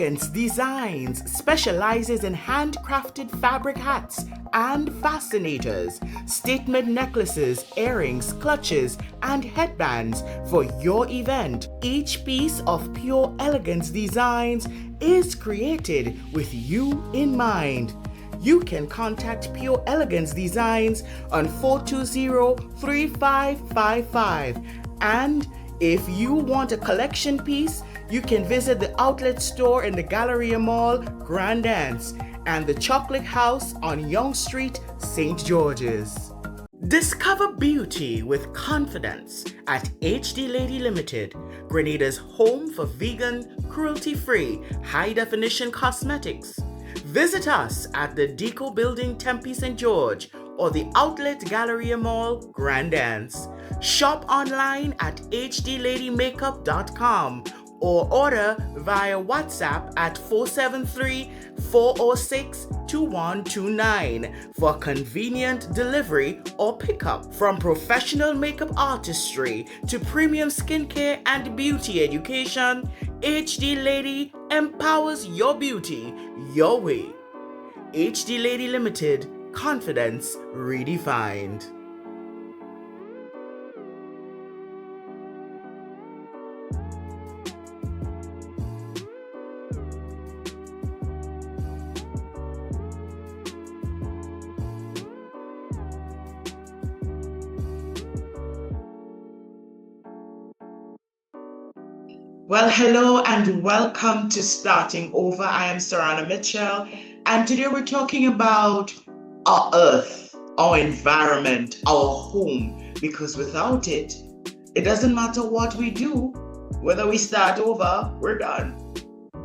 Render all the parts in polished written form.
Elegance Designs specializes in handcrafted fabric hats and fascinators, statement necklaces, earrings, clutches, and headbands for your event. Each piece of Pure Elegance Designs is created with you in mind. You can contact Pure Elegance Designs on 420-3555. And if you want a collection piece, you can visit the outlet store in the Galleria Mall, Grand Anse, and the Chocolate House on Yonge Street, St. George's. Discover beauty with confidence at HD Lady Limited, Grenada's home for vegan, cruelty-free, high-definition cosmetics. Visit us at the Deco Building, Tempe St. George, or the Outlet Galleria Mall, Grand Anse. Shop online at hdladymakeup.com or order via WhatsApp at 473-406-2129 for convenient delivery or pickup. From professional makeup artistry to premium skincare and beauty education, HD Lady empowers your beauty your way. HD Lady Limited, confidence redefined. Well, hello and welcome to Starting Over. I am Sarana Mitchell, and today we're talking about our earth, our environment, our home, because without it, it doesn't matter what we do. Whether we start over, we're done.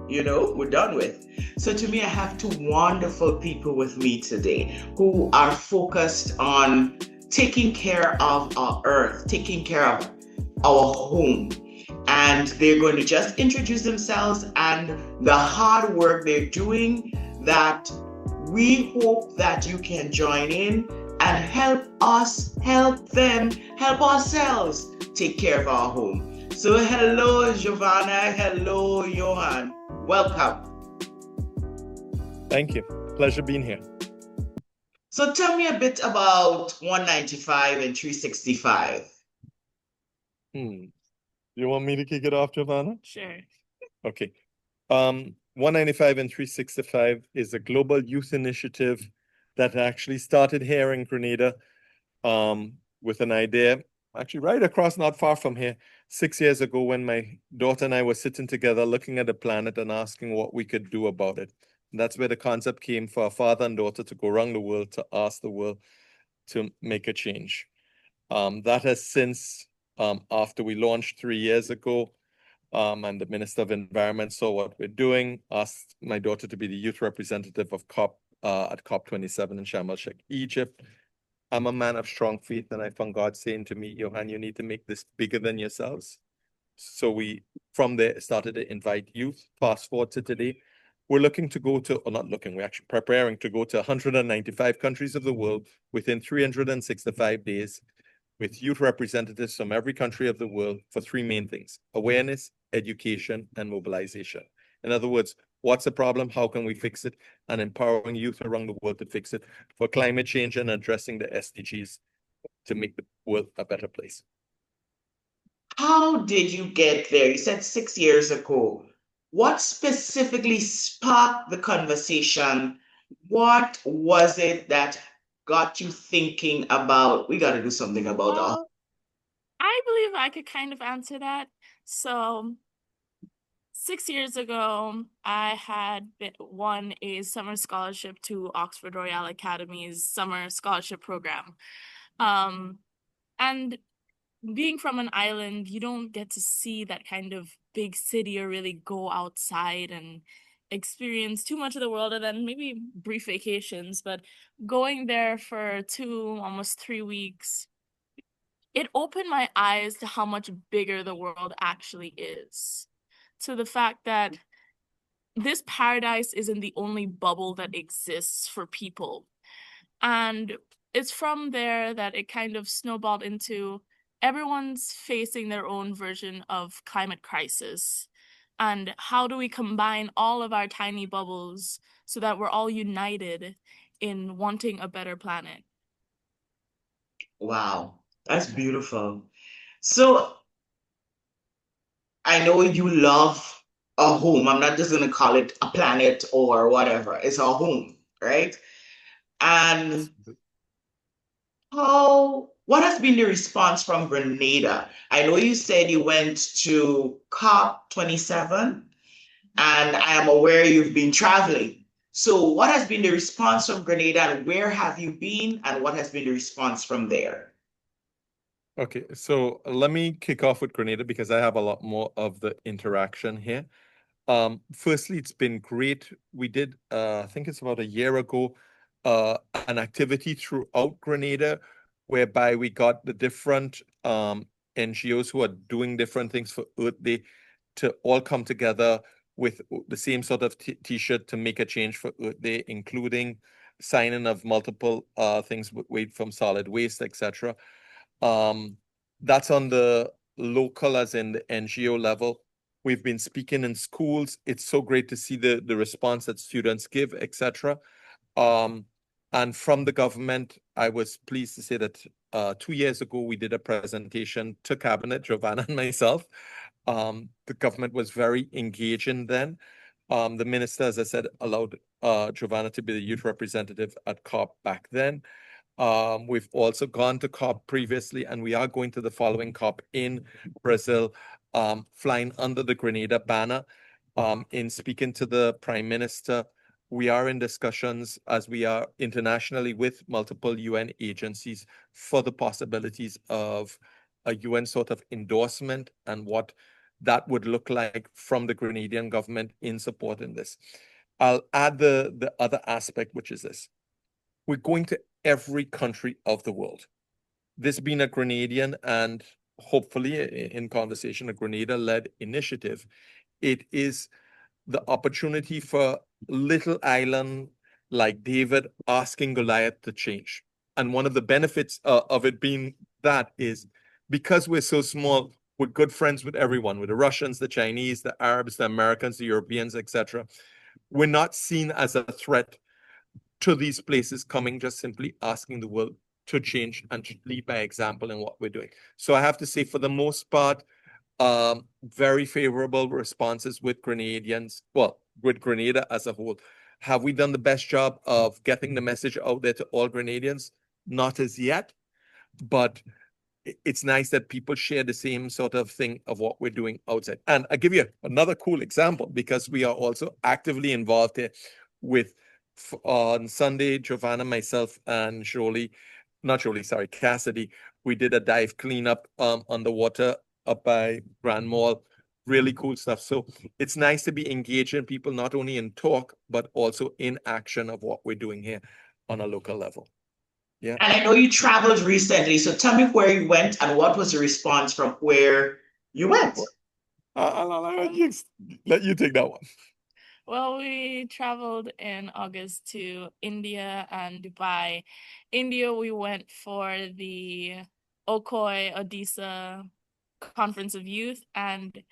We're done with. So to me, I have two wonderful people with me today who are focused on taking care of our earth, taking care of our home. And they're going to just introduce themselves and the hard work they're doing, that we hope that you can join in and help us, help them, help ourselves take care of our home. So hello, Jovana. Hello, Johann. Welcome. Thank you. Pleasure being here. So tell me a bit about 195 and 365. You want me to kick it off, Jovana? Sure. Okay. 195 and 365 is a global youth initiative that actually started here in Grenada with an idea, actually right across, not far from here, 6 years ago when my daughter and I were sitting together looking at the planet and asking what we could do about it. And that's where the concept came for a father and daughter to go around the world to ask the world to make a change. That has since, after we launched 3 years ago, and the Minister of Environment saw what we're doing, asked my daughter to be the youth representative of COP at COP27 in Sharm el-Sheikh, Egypt. I'm a man of strong faith, and I found God saying to me, Johann, you need to make this bigger than yourselves. So we, from there, started to invite youth. Fast forward to today, we're looking to go to, or not looking, we're actually preparing to go to 195 countries of the world within 365 days with youth representatives from every country of the world for three main things: awareness, education, and mobilization. In other words, what's the problem? How can we fix it? And empowering youth around the world to fix it for climate change and addressing the SDGs to make the world a better place. How did you get there? You said 6 years ago. What specifically sparked the conversation? What was it that got you thinking about, we got to do something about that? I believe I could kind of answer that. So 6 years ago, I had won a summer scholarship to Oxford Royal Academy's summer scholarship program. And being from an island, you don't get to see that kind of big city or really go outside and experience too much of the world, and then maybe brief vacations. But going there for 2, almost 3 weeks, it opened my eyes to how much bigger the world actually is. To the fact that this paradise isn't the only bubble that exists for people. And it's from there that it kind of snowballed into everyone's facing their own version of climate crisis. And how do we combine all of our tiny bubbles so that we're all united in wanting a better planet? Wow, that's beautiful. So I know you love a home. I'm not just going to call it a planet or whatever. It's a home, right? And what has been the response from Grenada? I know you said you went to COP27, and I am aware you've been traveling. So, what has been the response from Grenada, and where have you been, and what has been the response from there? Okay, so let me kick off with Grenada because I have a lot more of the interaction here. Firstly, it's been great. We did, I think it's about a year ago, an activity throughout Grenada whereby we got the different NGOs who are doing different things for Earth Day to all come together with the same sort of t-shirt to make a change for Earth Day, including signing of multiple things with from solid waste, etc. That's on the local as in the NGO level. We've been speaking in schools. It's so great to see the response that students give, etc. And from the government, I was pleased to say that 2 years ago, we did a presentation to Cabinet, Jovana and myself. The government was very engaging then. The minister, as I said, allowed Jovana to be the youth representative at COP back then. We've also gone to COP previously, and we are going to the following COP in Brazil, flying under the Grenada banner. In speaking to the Prime Minister, we are in discussions as we are internationally with multiple UN agencies for the possibilities of a UN sort of endorsement and what that would look like from the Grenadian government in supporting this. I'll add the other aspect, which is this. We're going to every country of the world. This being a Grenadian and hopefully in conversation, a Grenada-led initiative, it is the opportunity for little island like David asking Goliath to change. And one of the benefits of it being that is because we're so small, we're good friends with everyone, with the Russians, the Chinese, the Arabs, the Americans, the Europeans, etc. We're not seen as a threat to these places coming, just simply asking the world to change and to lead by example in what we're doing. So I have to say, for the most part, very favorable responses with Grenadians, well, with Grenada as a whole. Have we done the best job of getting the message out there to all Grenadians? Not as yet, but it's nice that people share the same sort of thing of what we're doing outside. And I'll give you another cool example because we are also actively involved here with on Sunday, Jovana, myself, and Cassidy, we did a dive cleanup on the water up by Grand Mall. Really cool stuff. So it's nice to be engaging people not only in talk, but also in action of what we're doing here on a local level. Yeah. And I know you traveled recently, so tell me where you went and what was the response from where you went. I'll let you take that one. Well, we traveled in August to India and Dubai. India, we went for the Okhoi Odisha Conference of Youth, and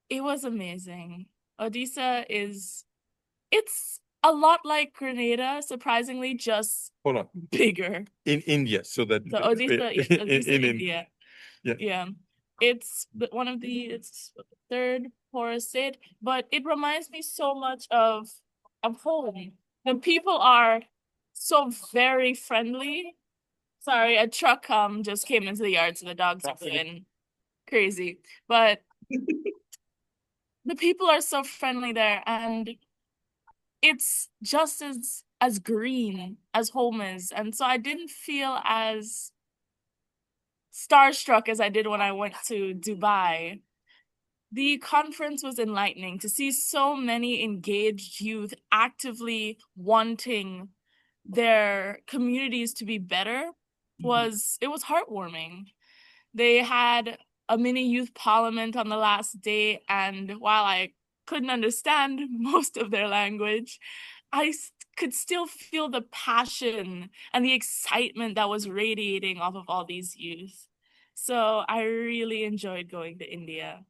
it was amazing. Odisha it's a lot like Grenada, surprisingly, just Hold on. bigger. In India, so that The Odisha, India. Yeah. Yeah. It's it's third poorest state, but it reminds me so much of home. The people are so very friendly. Sorry, a truck just came into the yard, so the dogs are going crazy. But the people are so friendly there, and it's just as green as home is. And so I didn't feel as starstruck as I did when I went to Dubai. The conference was enlightening to see so many engaged youth actively wanting their communities to be better. It was heartwarming. They had a mini youth parliament on the last day, and while I couldn't understand most of their language, I could still feel the passion and the excitement that was radiating off of all these youth. So I really enjoyed going to India.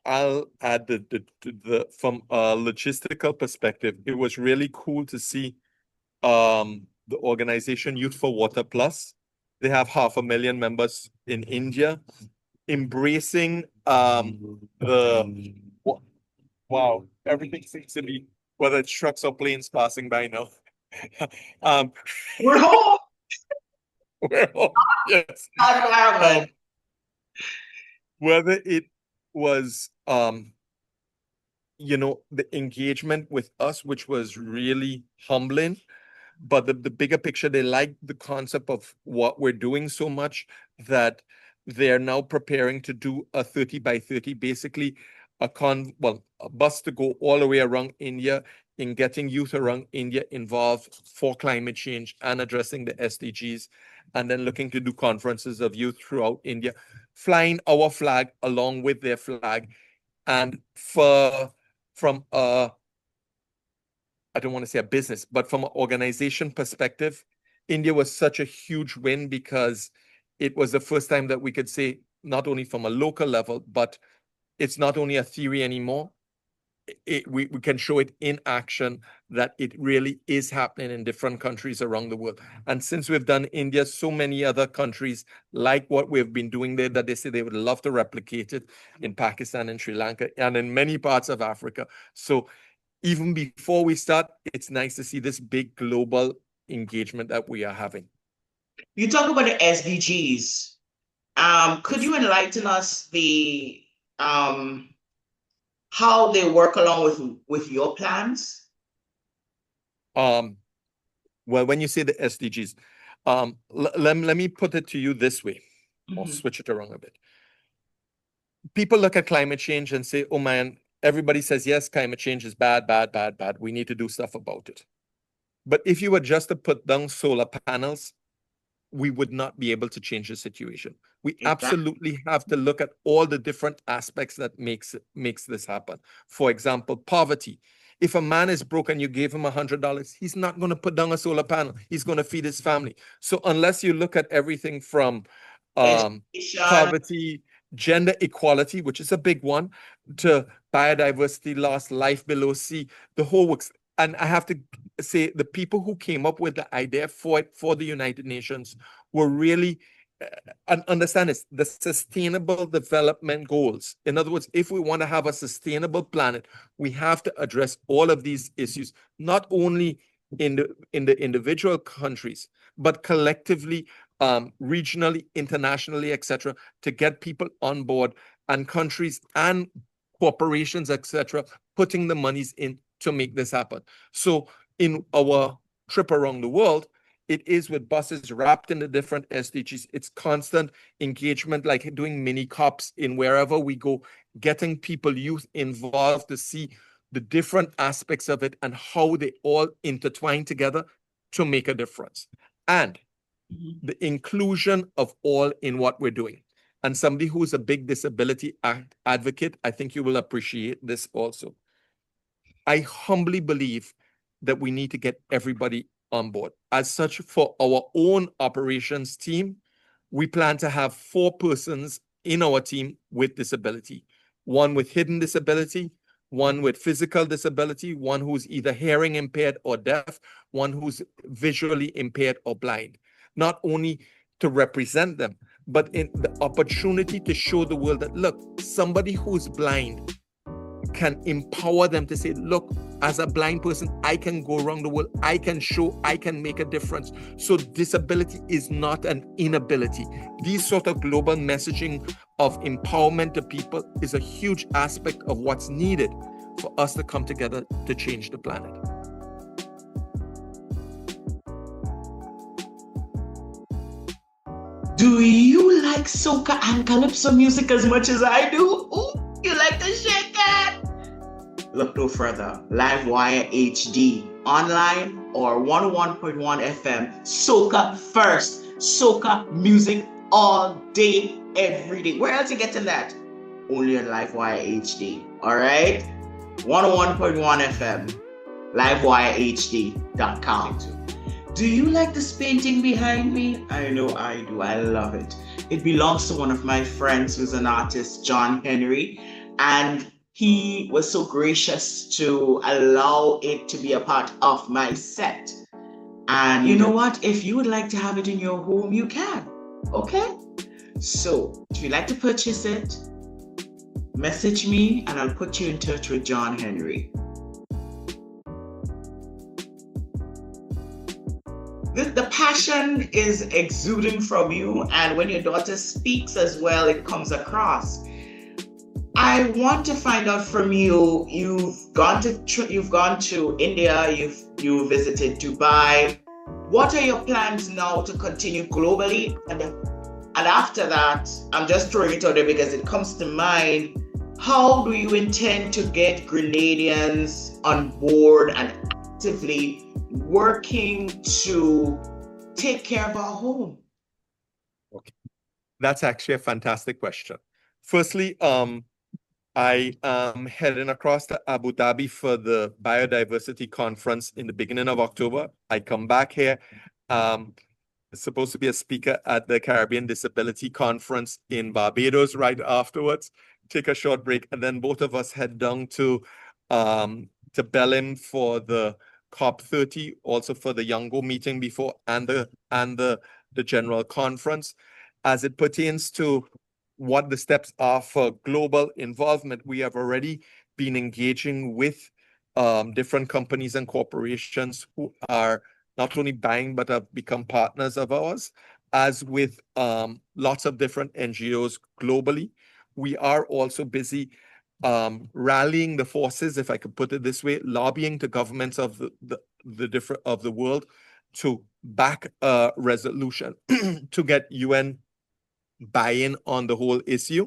I'll add the from a logistical perspective, it was really cool to see the organization Youth for Water Plus. They have 500,000 members in India, embracing the wow, everything seems to be, whether it's trucks or planes passing by now. um We're home. we're all, yes. Environment. Whether it was the engagement with us, which was really humbling, but the bigger picture, they like the concept of what we're doing so much that they're now preparing to do a 30 by 30, basically a bus to go all the way around India in getting youth around India involved for climate change and addressing the SDGs, and then looking to do conferences of youth throughout India, flying our flag along with their flag. And from I don't want to say a business, but from an organization perspective, India was such a huge win because it was the first time that we could say, not only from a local level, but it's not only a theory anymore. We can show it in action that it really is happening in different countries around the world. And since we've done India, so many other countries like what we've been doing there, that they say they would love to replicate it in Pakistan and Sri Lanka and in many parts of Africa. So even before we start, it's nice to see this big global engagement that we are having. You talk about the SDGs. Could you enlighten us the how they work along with your plans? Well, when you say the SDGs, let me put it to you this way, or switch it around a bit. People look at climate change and say, oh man, everybody says, yes, climate change is bad, bad, bad, bad. We need to do stuff about it. But if you were just to put down solar panels, we would not be able to change the situation. We absolutely have to look at all the different aspects that makes this happen. For example, poverty. If a man is broke and you gave him $100, he's not going to put down a solar panel. He's going to feed his family. So unless you look at everything from poverty, gender equality, which is a big one, to biodiversity loss, life below sea, the whole works. And I have to say, the people who came up with the idea for the United Nations were really understand this, the Sustainable Development Goals. In other words, if we want to have a sustainable planet, we have to address all of these issues, not only in the individual countries, but collectively, regionally, internationally, etc., to get people on board, and countries and corporations, etc., putting the monies in to make this happen. So in our trip around the world, it is with buses wrapped in the different SDGs. It's constant engagement, like doing mini COPs in wherever we go, getting people, youth involved to see the different aspects of it and how they all intertwine together to make a difference. And the inclusion of all in what we're doing. And somebody who's a big disability advocate, I think you will appreciate this also. I humbly believe that we need to get everybody on board. As such, for our own operations team, we plan to have 4 persons in our team with disability. 1 with hidden disability, 1 with physical disability, 1 who's either hearing impaired or deaf, 1 who's visually impaired or blind. Not only to represent them, but in the opportunity to show the world that, look, somebody who's blind can empower them to say, look, as a blind person, I can go around the world, I can show, I can make a difference. So disability is not an inability. These sort of global messaging of empowerment to people is a huge aspect of what's needed for us to come together to change the planet. Do you like soca and calypso music as much as I do? Ooh, you like to shake it? Look no further. Livewire HD online or 101.1 FM. Soca first. Soca music all day, every day. Where else you getting that? Only on Livewire HD. All right? 101.1 FM. LivewireHD.com. Do you like this painting behind me? I know I do. I love it. It belongs to one of my friends who's an artist, John Henry. And he was so gracious to allow it to be a part of my set. And you know what? If you would like to have it in your home, you can. Okay? So if you'd like to purchase it, message me and I'll put you in touch with John Henry. The passion is exuding from you, and when your daughter speaks as well, it comes across. I want to find out from you. You've gone to India. You visited Dubai. What are your plans now to continue globally? And after that, I'm just throwing it out there because it comes to mind. How do you intend to get Grenadians on board and actively working to take care of our home? Okay, that's actually a fantastic question. Firstly, I am heading across to Abu Dhabi for the biodiversity conference in the beginning of October. I come back here. Supposed to be a speaker at the Caribbean Disability Conference in Barbados right afterwards. Take a short break, and then both of us head down to Belém for the COP30, also for the Yango meeting before, and the general conference. As it pertains to what the steps are for global involvement, we have already been engaging with different companies and corporations who are not only buying but have become partners of ours, as with lots of different NGOs globally. We are also busy rallying the forces, if I could put it this way, lobbying to governments of the world to back a resolution to get UN buy-in on the whole issue,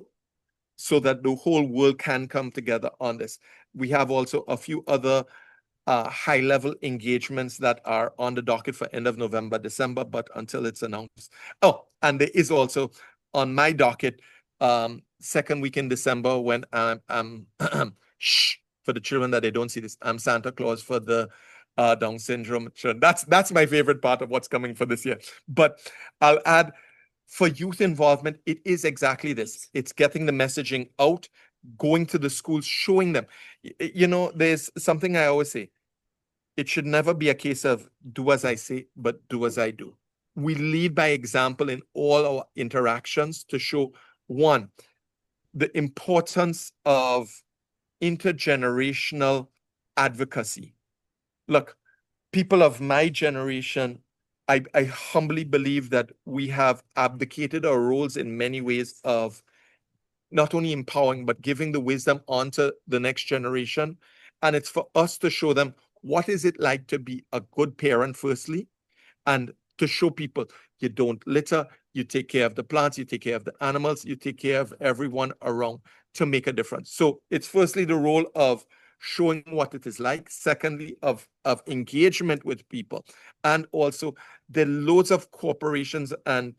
so that the whole world can come together on this. We have also a few other high-level engagements that are on the docket for end of November, December, but until it's announced. Oh, and there is also on my docket, second week in December, when I'm shh, for the children that they don't see this, I'm Santa Claus for the Down syndrome children. That's my favorite part of what's coming for this year. But I'll add, for youth involvement, it is exactly this. It's getting the messaging out, going to the schools, showing them. You know, there's something I always say. It should never be a case of do as I say, but do as I do. We lead by example in all our interactions to show, one, the importance of intergenerational advocacy. Look, people of my generation, I humbly believe that we have abdicated our roles in many ways of not only empowering, but giving the wisdom onto the next generation. And it's for us to show them what is it like to be a good parent, firstly, and to show people you don't litter, you take care of the plants, you take care of the animals, you take care of everyone around to make a difference. So it's firstly the role of showing what it is like, secondly of engagement with people, and also there are loads of corporations and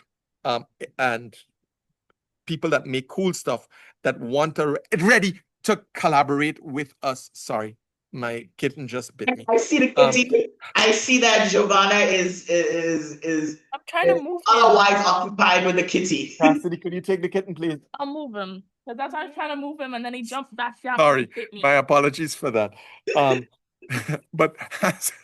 people that make cool stuff that want to ready to collaborate with us. Sorry, my kitten just bit me. I see the kitty. I see that Jovana is I'm trying to move him. otherwise occupied with the kitty. Cassidy, could you take the kitten, please? I'll move him. Because that's why I was trying to move him, and then he jumped back down. Sorry, and hit me. my apologies for that. But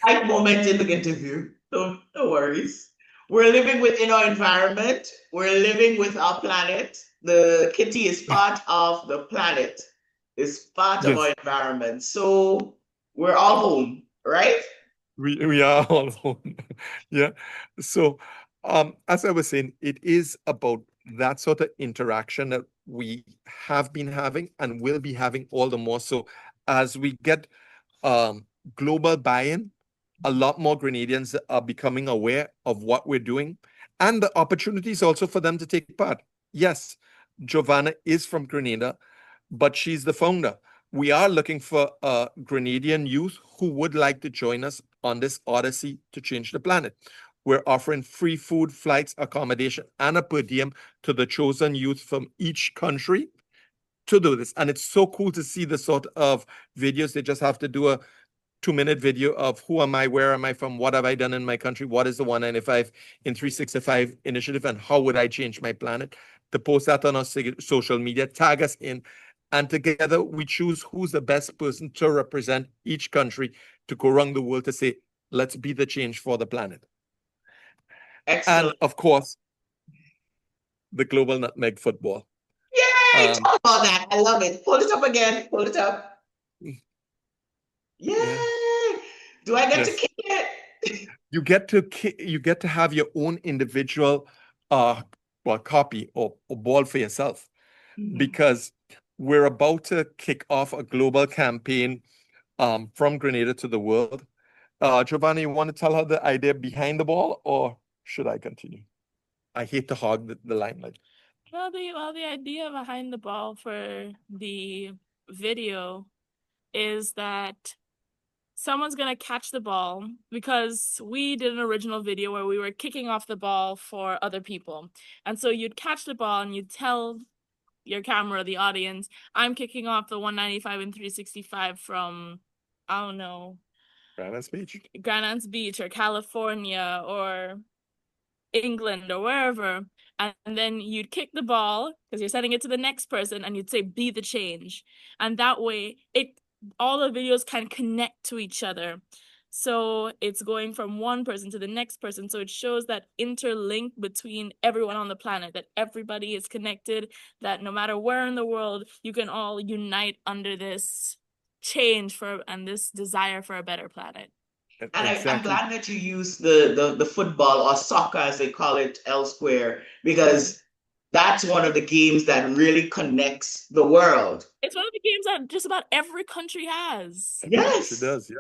Right moment in the interview. No worries. We're living within our environment. We're living with our planet. The kitty is part of the planet. It's part of our environment. So we're all home, right? We are all home. Yeah. So as I was saying, it is about that sort of interaction that we have been having and will be having all the more so as we get global buy-in. A lot more Grenadians are becoming aware of what we're doing and the opportunities also for them to take part. Yes, Jovana is from Grenada, but she's the founder. We are looking for Grenadian youth who would like to join us on this odyssey to change the planet. We're offering free food, flights, accommodation, and a per diem to the chosen youth from each country to do this. And it's so cool to see the sort of videos. They just have to do a 2-minute video of who am I, where am I from, what have I done in my country, what is the 195 in 365 initiative, and how would I change my planet. To post that on our social media, tag us in, And together we choose who's the best person to represent each country to go around the world to say, let's be the change for the planet. And Excellent. of course, the global nutmeg football. Yay! Talk about that. I love it. Pull it up again. Pull it up. Yay! Yeah. Do I get to Yes. kick it? You get to have your own individual copy or ball for yourself, because we're about to kick off a global campaign from Grenada to the world. Jovana, you want to tell her the idea behind the ball, or should I continue? I hate to hog the limelight. Well, the idea behind the ball for the video is that someone's gonna catch the ball, because we did an original video where we were kicking off the ball for other people. And so you'd catch the ball and you'd tell your camera, the audience, I'm kicking off the 195 and 365 from, I don't know, Grand Anse Beach or California or England or wherever, and then you'd kick the ball because you're sending it to the next person, and you'd say, be the change. And that way all the videos can connect to each other, so it's going from one person to the next person. So it shows that interlink between everyone on the planet, that everybody is connected, that no matter where in the world, you can all unite under this change and this desire for a better planet. And I'm glad that you use the football, or soccer as they call it elsewhere, because that's one of the games that really connects the world. It's one of the games that just about every country has. Yes, it does. Yeah.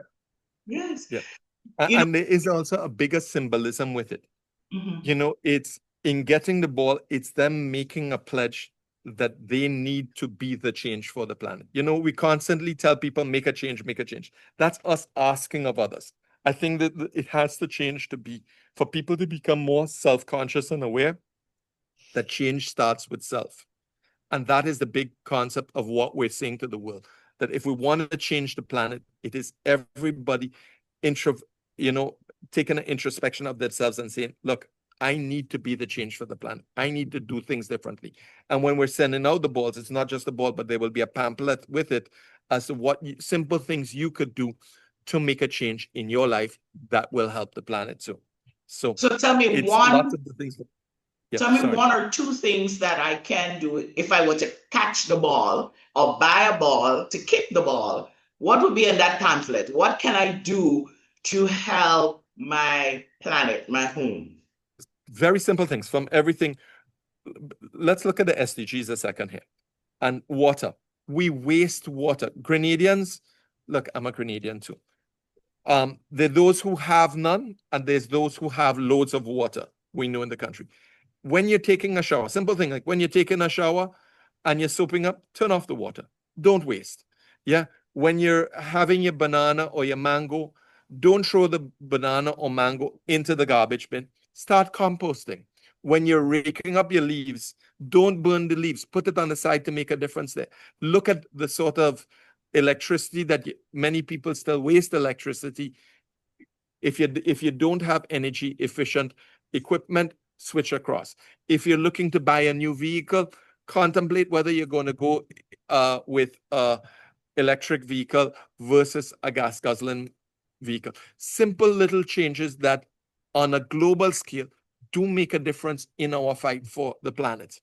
Yes. Yeah. And there is also a bigger symbolism with it. It's in getting the ball, it's them making a pledge that they need to be the change for the planet. We constantly tell people, make a change, make a change. That's us asking of others. I think that it has to change to be for people to become more self-conscious and aware that change starts with self. And that is the big concept of what we're saying to the world, that if we want to change the planet, it is everybody taking an introspection of themselves and saying, look, I need to be the change for the planet. I need to do things differently. And when we're sending out the balls, it's not just the ball, but there will be a pamphlet with it as to what simple things you could do to make a change in your life that will help the planet too. So tell me lots of the things. Tell me one or two things that I can do if I were to catch the ball or buy a ball to kick the ball. What would be in that pamphlet? What can I do to help my planet, my home? Very simple things from everything. Let's look at the SDGs a second here. And water. We waste water. Grenadians, look, I'm a Grenadian too. There are those who have none, and there's those who have loads of water, we know in the country. When you're taking a shower, simple thing, like when you're taking a shower and you're soaping up, turn off the water. Don't waste. Yeah. When you're having your banana or your mango, don't throw the banana or mango into the garbage bin. Start composting. When you're raking up your leaves, don't burn the leaves. Put it on the side to make a difference there. Look at the sort of electricity that many people still waste electricity. If you don't have energy efficient equipment, switch across. If you're looking to buy a new vehicle, contemplate whether you're going to go with a electric vehicle versus a gas guzzling vehicle. Simple little changes that on a global scale do make a difference in our fight for the planet.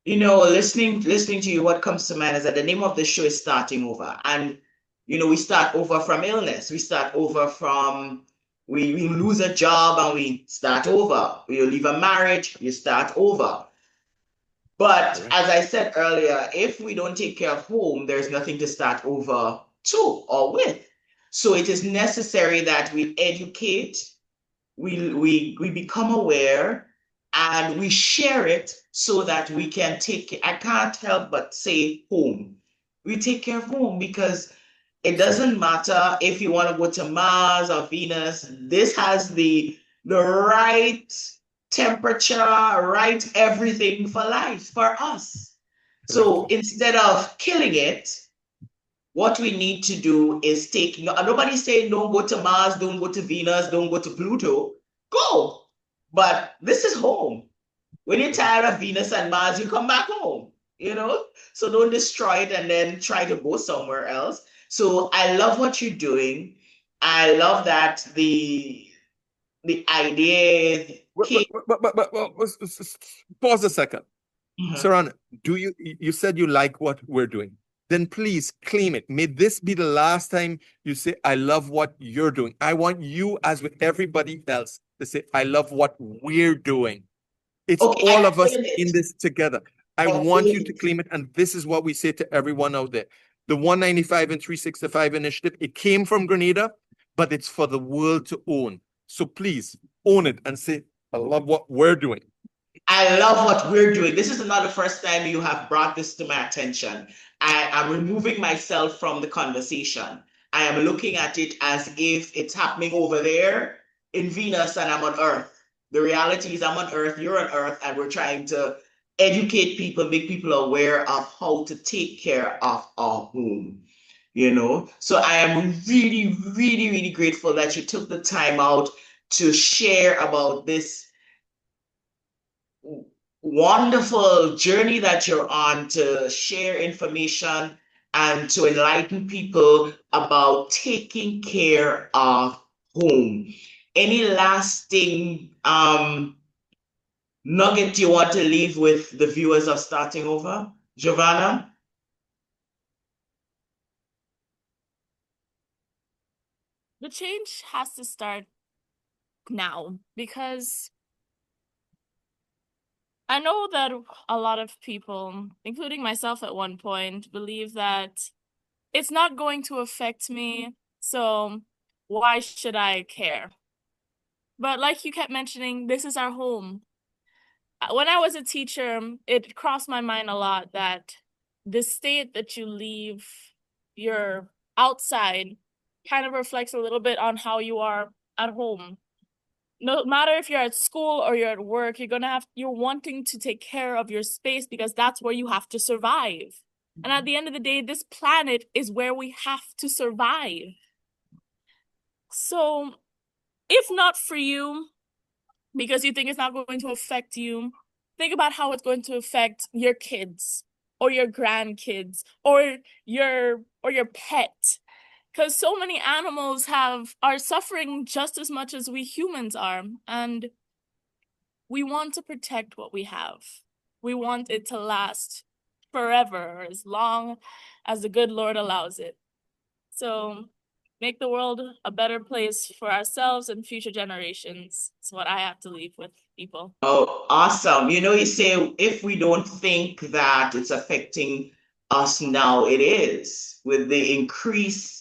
Listening to you, what comes to mind is that the name of the show is Starting Over. And, we start over from illness. We start over from, we lose a job and we start over. We leave a marriage, you start over. But as I said earlier, if we don't take care of home, there's nothing to start over to or with. So it is necessary that we educate, we become aware, and we share it so that we can I can't help but say home. We take care of home because it doesn't matter if you want to go to Mars or Venus. This has the right temperature, right everything for life, for us. So instead of killing it, what we need to do is nobody's saying don't go to Mars, don't go to Venus, don't go to Pluto. Go. But this is home. When you're tired of Venus and Mars, you come back home. So don't destroy it and then try to go somewhere else. So I love what you're doing. I love that the idea came. Pause a second. Mhm. Saran, you said you like what we're doing. Then please claim it. May this be the last time you say, I love what you're doing. I want you, as with everybody else, to say, I love what we're doing. It's Okay, all I of us own in it. this together. I I want own you to it. claim it. And this is what we say to everyone out there. The 195 and 365 initiative, it came from Grenada, but it's for the world to own. So please own it and say, I love what we're doing. I love what we're doing. This is not the first time you have brought this to my attention. I am removing myself from the conversation. I am looking at it as if it's happening over there in Venus and I'm on Earth. The reality is I'm on Earth, you're on Earth, and we're trying to educate people, make people aware of how to take care of our home. So I am really, really, really grateful that you took the time out to share about this wonderful journey that you're on to share information and to enlighten people about taking care of home. Any lasting nugget you want to leave with the viewers of Starting Over, Jovana? The change has to start now, because I know that a lot of people, including myself at one point, believe that it's not going to affect me, so why should I care? But like you kept mentioning, this is our home. When I was a teacher, it crossed my mind a lot that the state that you leave your outside kind of reflects a little bit on how you are at home. No matter if you're at school or you're at work, you're wanting to take care of your space because that's where you have to survive. And at the end of the day, this planet is where we have to survive. So if not for you, because you think it's not going to affect you, think about how it's going to affect your kids or your grandkids or your pet. Because so many animals are suffering just as much as we humans are. And we want to protect what we have. We want it to last forever, or as long as the good Lord allows it. So make the world a better place for ourselves and future generations. It's what I have to leave with people. Oh, awesome. You say if we don't think that it's affecting us now, it is. With the increase,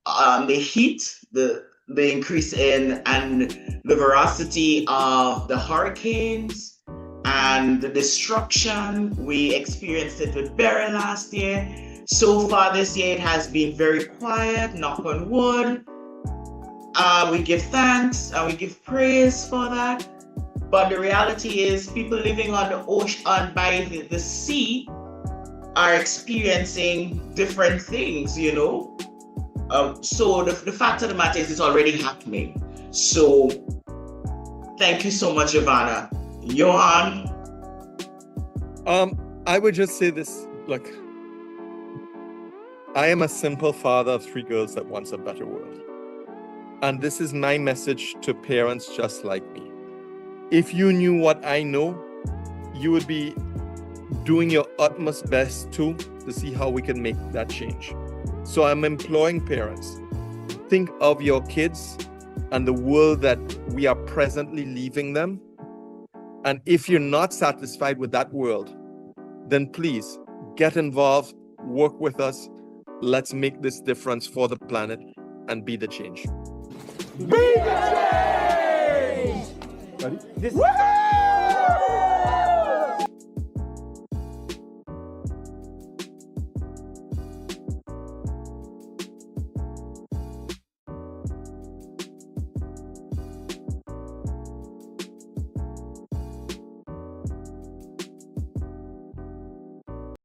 the heat, the increase in and the veracity of the hurricanes and the destruction. We experienced it with Barry last year. So far this year, it has been very quiet, knock on wood. We give thanks and we give praise for that. But the reality is, people living on the ocean, by the sea, are experiencing different things. So the fact of the matter is, it's already happening. So thank you so much, Jovana. Johann? I would just say this, look, I am a simple father of 3 girls that wants a better world. And this is my message to parents just like me. If you knew what I know, you would be doing your utmost best to see how we can make that change. So I'm imploring parents, think of your kids and the world that we are presently leaving them. And if you're not satisfied with that world, then please get involved, work with us. Let's make this difference for the planet and be the change. Be the change! Ready? Woo!